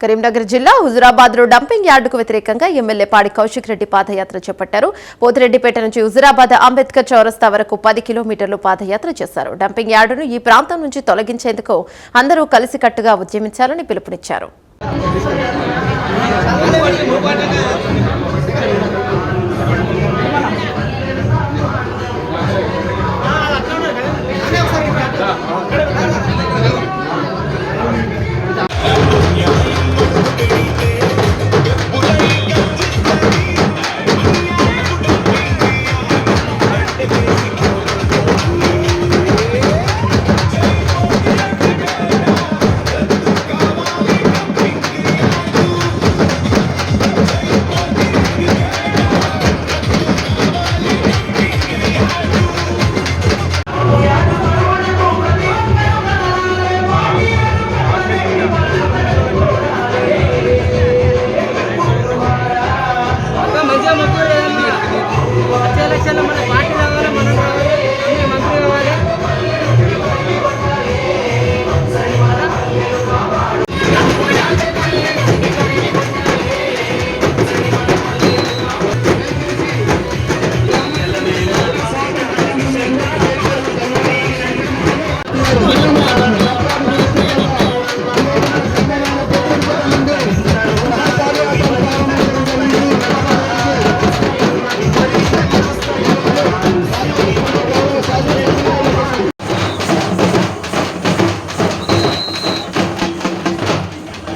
కరీంనగర్ జిల్లా హుజురాబాద్ లో డంపింగ్ యార్డుకు వ్యతిరేకంగా ఎమ్మెల్యే పాడి కౌశిక్ రెడ్డి పాదయాత్ర చేపట్టారు. పోతిరెడ్డిపేట నుంచి హుజురాబాద్ అంబేద్కర్ చౌరస్తా వరకు 10 కిలోమీటర్లు పాదయాత్ర చేశారు. డంపింగ్ యార్డును ఈ ప్రాంతం నుంచి తొలగించేందుకు అందరూ కలిసికట్టుగా ఉద్యమించాలని పిలుపునిచ్చారు.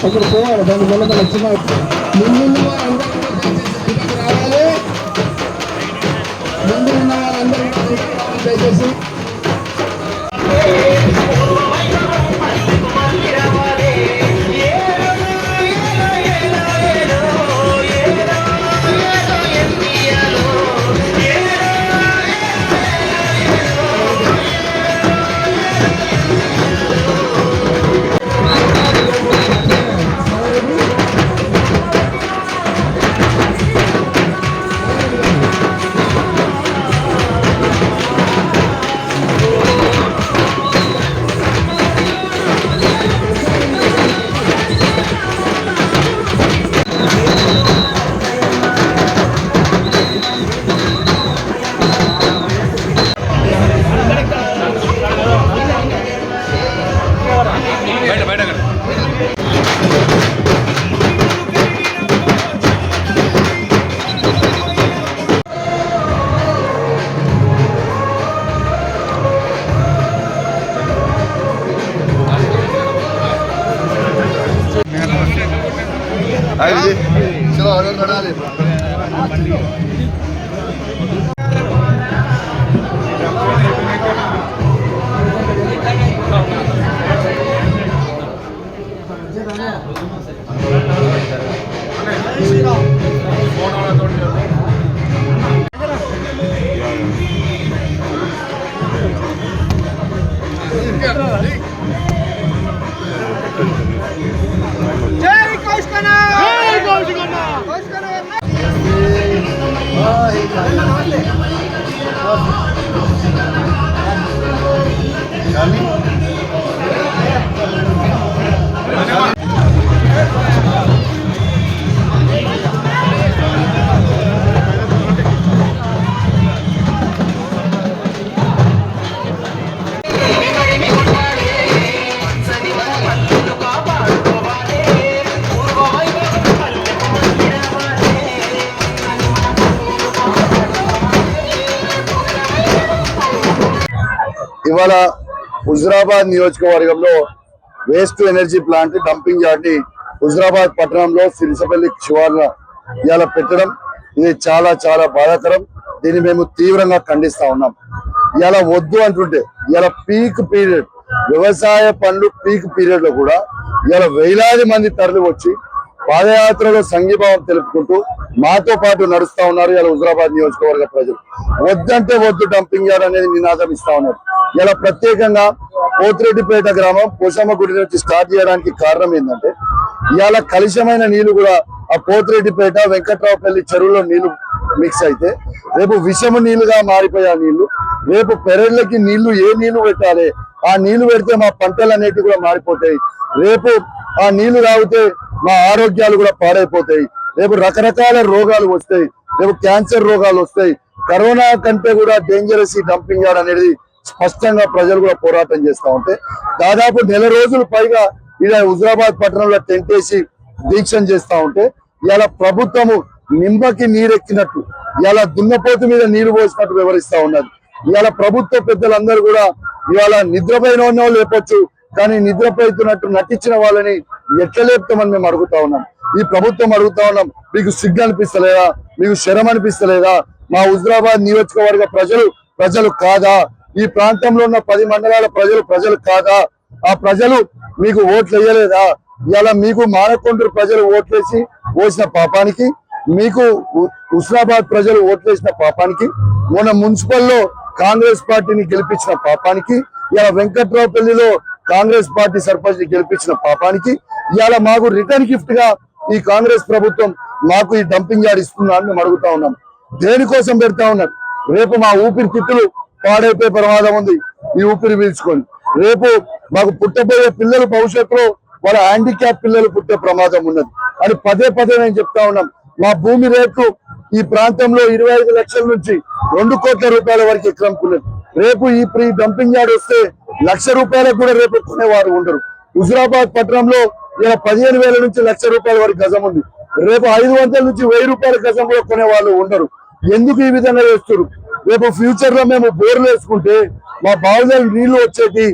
అక్కడ పోవాలి దానివల్ల మన చిన్న ముందున్న రావాలి ముందున్న వాళ్ళందరూ దయచేసి चलो ऑर्डर बढ़ा ले ఇవాళ హుజురాబాద్ నియోజకవర్గంలో waste energy plant dumping yard ని హుజురాబాద్ పట్టణంలో సిరిసపల్లి శివార్ల ఇవాళ పెట్టడం ఇది చాలా చాలా బాధాకరం. దీన్ని మేము తీవ్రంగా ఖండిస్తా ఉన్నాం. ఇవాళ వద్దు అంటుంటే ఇవాళ పీక్ పీరియడ్ వ్యవసాయ పనులు పీక్ పీరియడ్ లో కూడా ఇవాళ వేలాది మంది తరలి వచ్చి పాదయాత్రలో సంఘీభావం తెలుపుకుంటూ మాతో పాటు నడుస్తా ఉన్నారు. ఇలా హుజురాబాద్ నియోజకవర్గ ప్రజలు వద్దంటే వద్దు డంపింగ్ యార్డ్ అనేది నినాదం ఇస్తా ఉన్నారు. ఇలా ప్రత్యేకంగా పోతిరెడ్డిపేట గ్రామం పోషమ్మ గుడి నుంచి స్టార్ట్ చేయడానికి కారణం ఏంటంటే ఇవాళ కలుషమైన నీళ్లు కూడా ఆ పోతిరెడ్డిపేట వెంకట్రావుపల్లి చెరువులో నీళ్లు మిక్స్ అయితే రేపు విషము నీళ్లుగా మారిపోయే నీళ్లు రేపు పెరళ్ళకి నీళ్లు ఏ నీళ్లు పెట్టాలి ఆ నీళ్లు పెడితే మా పంటలు అనేటివి కూడా మారిపోతాయి. రేపు ఆ నీళ్లు తాగితే మా ఆరోగ్యాలు కూడా పాడైపోతాయి. రేపు రకరకాల రోగాలు వస్తాయి, రేపు క్యాన్సర్ రోగాలు వస్తాయి. కరోనా కంటే కూడా డేంజరస్ ఈ డంపింగ్ యార్డ్ అనేది స్పష్టంగా ప్రజలు కూడా పోరాటం చేస్తా ఉంటే దాదాపు నెల రోజులు పైగా ఇలా హుజరాబాద్ పట్టణంలో టెంట్ వేసి దీక్షను చేస్తా ఉంటే ఇలా ప్రభుత్వము నింబకి నీరెక్కినట్టు, ఇలా దున్నపోతు మీద నీరు పోసినట్టు వివరిస్తా ఉన్నది. ఇవాళ ప్రభుత్వ పెద్దలందరూ కూడా ఇవాళ నిద్రపోయిన వాళ్ళు లేపొచ్చు, కానీ నిద్రపోతున్నట్టు నటించిన వాళ్ళని ఎట్లా లేపుతామని మేము అడుగుతా ఉన్నాం. ఈ ప్రభుత్వం అడుగుతా ఉన్నాం, మీకు సిగ్గు అనిపిస్తలేదా, మీకు శరం అనిపిస్తలేదా? మా హుజరాబాద్ నియోజకవర్గ ప్రజలు కాదా? ఈ ప్రాంతంలో ఉన్న 10 మండలాల ప్రజలు కాదా? ఆ ప్రజలు మీకు ఓట్లు వేయలేదా? ఇలా మీకు మానకొండూరు ప్రజలు ఓట్లేసి పోసిన పాపానికి, మీకు హుస్నాబాద్ ప్రజలు ఓట్లేసిన పాపానికి, మొన్న మున్సిపల్లో కాంగ్రెస్ పార్టీని గెలిపించిన పాపానికి, ఇలా వెంకట్రావుపల్లిలో కాంగ్రెస్ పార్టీ సర్పంచ్ ని గెలిపించిన పాపానికి ఇవాళ మాకు రిటర్న్ గిఫ్ట్ గా ఈ కాంగ్రెస్ ప్రభుత్వం మాకు ఈ డంపింగ్ యార్డ్ ఇస్తుందా అని మేము అడుగుతా ఉన్నాం. దేనికోసం పెడతా ఉన్నారు? రేపు మా ఊపిరితిత్తులు పాడైపోయే ప్రమాదం ఉంది. ఈ ఊపిరి పీల్చుకొని రేపు మాకు పుట్టబోయే పిల్లలు భవిష్యత్తులో వాళ్ళ హ్యాండిక్యాప్ పిల్లలు పుట్టే ప్రమాదం ఉన్నది అని పదే నేను చెప్తా ఉన్నాం. మా భూమి రేట్లు ఈ ప్రాంతంలో 25 లక్షల నుంచి 2 కోట్ల రూపాయల వరకు ఎకరంకున్నది. రేపు ఈ డంపింగ్ యార్డ్ వస్తే ₹1,00,000 కూడా రేపు కొనేవారు ఉండరు. హుజరాబాద్ పట్టణంలో ఇలా 15,000 నుంచి ₹1,00,000 వరకు గజం ఉంది. రేపు 500 నుంచి ₹1,000 గజం కూడా కొనే వాళ్ళు ఉండరు. ఎందుకు ఈ విధంగా చేస్తారు? రేపు ఫ్యూచర్ లో మేము బోర్లు వేసుకుంటే మా బావుల నీళ్లు వచ్చేటి,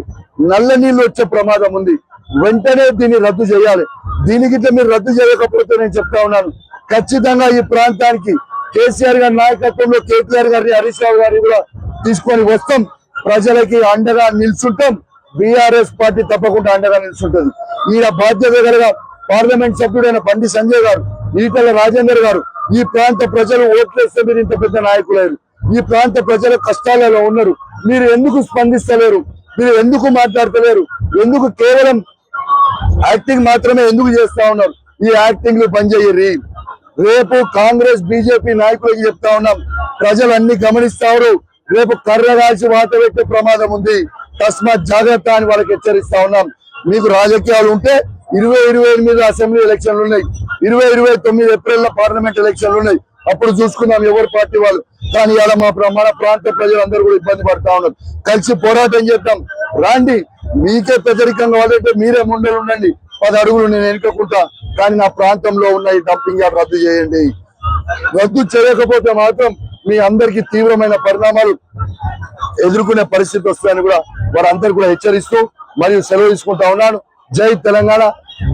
నల్ల నీళ్లు వచ్చే ప్రమాదం ఉంది. వెంటనే దీన్ని రద్దు చేయాలి. దీనికి మీరు రద్దు చేయకపోతే నేను చెప్తా ఉన్నాను, ఖచ్చితంగా ఈ ప్రాంతానికి కేసీఆర్ గారి నాయకత్వంలో కేటీఆర్ గారిని, హరీష్ రావు గారిని కూడా తీసుకొని వస్తాం. ప్రజలకి అండగా నిల్చుంటాం. బీఆర్ఎస్ పార్టీ తప్పకుండా అండగా నిల్చుంటది. ఈయన బాధ్యత గల పార్లమెంట్ సభ్యుడైన బండి సంజయ్ గారు, ఈటల రాజేందర్ గారు, ఈ ప్రాంత ప్రజలు ఓట్లేస్తే మీరు ఇంత పెద్ద నాయకులేరు. ఈ ప్రాంత ప్రజల కష్టాలలో ఉన్నారు. మీరు ఎందుకు స్పందిస్తలేరు? మీరు ఎందుకు మాట్లాడతలేరు? ఎందుకు కేవలం యాక్టింగ్ మాత్రమే ఎందుకు చేస్తా ఉన్నారు? ఈ యాక్టింగ్ బంద్ చేయర్రి. రేపు కాంగ్రెస్ బీజేపీ నాయకులకి చెప్తా ఉన్నాం, ప్రజలు అన్ని గమనిస్తారు. రేపు కర్రరాసి వాత పెట్టే ప్రమాదం ఉంది. తస్మాత్ జాగ్రత్త అని వాళ్ళకి హెచ్చరిస్తా ఉన్నాం. మీకు రాజకీయాలు ఉంటే 2028 అసెంబ్లీ ఎలక్షన్లు ఉన్నాయి, 2029 ఏప్రిల్ లో పార్లమెంట్ ఎలక్షన్లు ఉన్నాయి. అప్పుడు చూసుకుందాం ఎవరు పార్టీ వాళ్ళు. కానీ ఇలా మన ప్రాంత ప్రజలందరూ కూడా ఇబ్బంది పడతా ఉన్నారు. కలిసి పోరాటం చేద్దాం రాండి. మీకే పెద్దరికంగా వాళ్ళంటే మీరే ముందర ఉండండి, 10 అడుగులు నేను వెనుకకుంటా. కానీ నా ప్రాంతంలో ఉన్న ఈ డంపింగ్ యార్డ్ రద్దు చేయండి. రద్దు చేయకపోతే మాత్రం మీ అందరికీ తీవ్రమైన పరిణామాలు ఎదుర్కొనే పరిస్థితి వస్తాయని కూడా వారందరూ కూడా హెచ్చరిస్తూ మరియు సెలవు తీసుకుంటా ఉన్నాను. జై తెలంగాణ,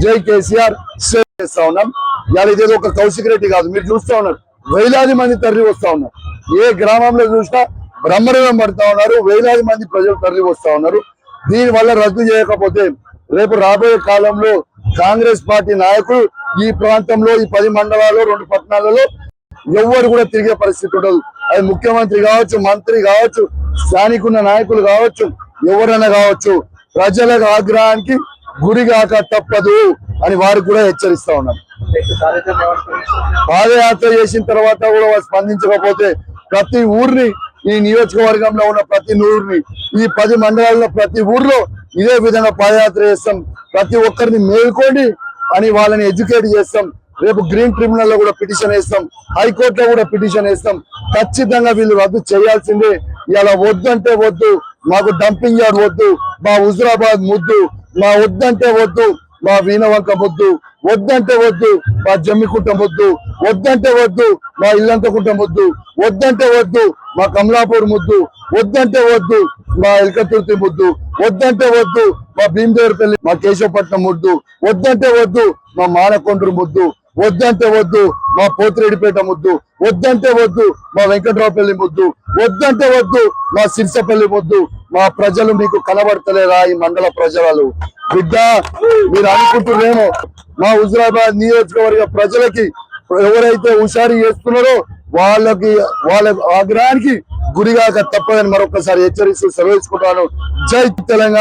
జై కేసీఆర్ చేస్తా ఉన్నాం. ఇవాళ ఇదేదో ఒక కౌశిక్ రెడ్డి కాదు, మీరు చూస్తా ఉన్నారు వేలాది మంది తరలి వస్తా ఉన్నారు. ఏ గ్రామంలో చూసినా బ్రహ్మరథం పడతా ఉన్నారు, వేలాది మంది ప్రజలు తరలి వస్తా ఉన్నారు. దీని వల్ల రద్దు చేయకపోతే రేపు రాబోయే కాలంలో కాంగ్రెస్ పార్టీ నాయకులు ఈ ప్రాంతంలో ఈ 10 మండలాల్లో 2 పట్టణాలలో ఎవరు కూడా తిరిగే పరిస్థితి ఉండదు. అది ముఖ్యమంత్రి కావచ్చు, మంత్రి కావచ్చు, స్థానికున్న నాయకులు కావచ్చు, ఎవరైనా కావచ్చు. ప్రజల ఆగ్రహానికి గురిగాక తప్పదు అని వారికి కూడా హెచ్చరిస్తా ఉన్నారు. పాదయాత్ర చేసిన తర్వాత కూడా స్పందించకపోతే ప్రతి ఊరిని, ఈ నియోజకవర్గంలో ఉన్న ప్రతి ఊరిని, ఈ 10 మండలాల్లో ప్రతి ఊర్లో ఇదే విధంగా పాదయాత్ర చేస్తాం. ప్రతి ఒక్కరిని మేల్కోండి అని వాళ్ళని ఎడ్యుకేట్ చేస్తాం. రేపు గ్రీన్ ట్రిబ్యునల్ లో కూడా పిటిషన్ వేస్తాం, హైకోర్టులో కూడా పిటిషన్ వేస్తాం. ఖచ్చితంగా వీళ్ళు రద్దు చేయాల్సిందే. ఇలా వద్దంటే వద్దు, మాకు డంపింగ్ యార్డ్ వద్దు, మా హుజరాబాద్ ముద్దు, మా వద్దంటే వద్దు, మా వీణవంక ముద్దు, వద్దంటే వద్దు, మా జమ్మికుంట ముద్దు, వద్దంటే వద్దు, మా ఇల్లంతకుంట ముద్దు, వద్దంటే వద్దు, మా కమలాపూర్ ముద్దు, వద్దంటే వద్దు, మా ఎల్కతుర్తి ముద్దు, వద్దంటే వద్దు, మా భీమదేవరపల్లి, మా కేశవపట్నం ముద్దు, వద్దంటే వద్దు, మా మానకొండ్రు ముద్దు, వద్దంటే వద్దు, మా పోతిరెడ్డిపేట ముద్దు, వద్దంటే వద్దు, మా వెంకట్రావుపల్లి ముద్దు, వద్దంటే వద్దు, మా సిరిసపల్లి ముద్దు. మా ప్రజలు మీకు కనబడతలేరా? ఈ మండల ప్రజలు బిడ్డ, మీరు అనుకుంటున్నారేమో మా హుజరాబాద్ నియోజకవర్గ ప్రజలకి ఎవరైతే హుషారు చేస్తున్నారో వాళ్ళ ఆగ్రహానికి గురిగాక తప్పదని మరొకసారి హెచ్చరిస్తూ సెలవుకుంటాను. జై తెలంగాణ.